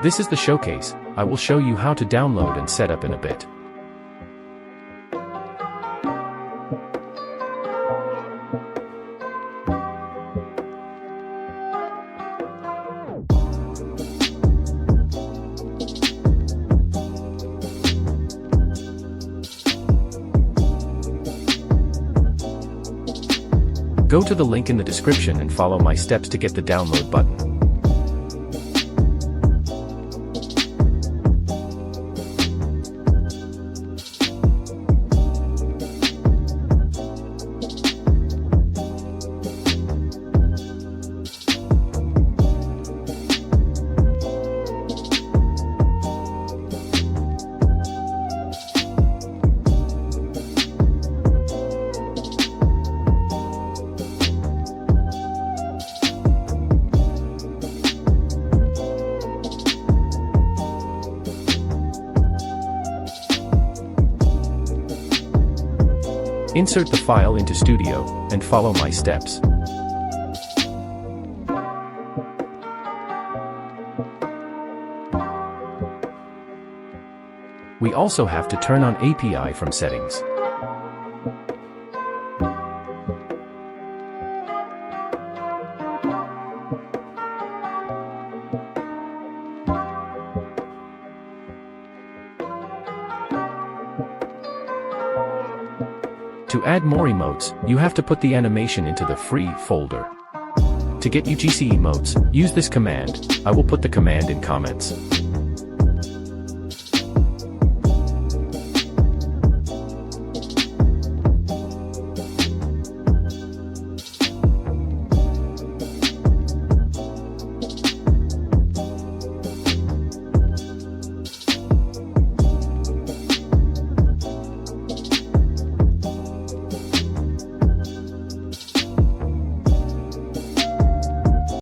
This is the showcase. I will show you how to download and set up in a bit. Go to the link in the description and follow my steps to get the download button. Insert the file into Studio, and follow my steps. We also have to turn on API from settings. To add more emotes, you have to put the animation into the free folder. To get UGC emotes, use this command. I will put the command in comments.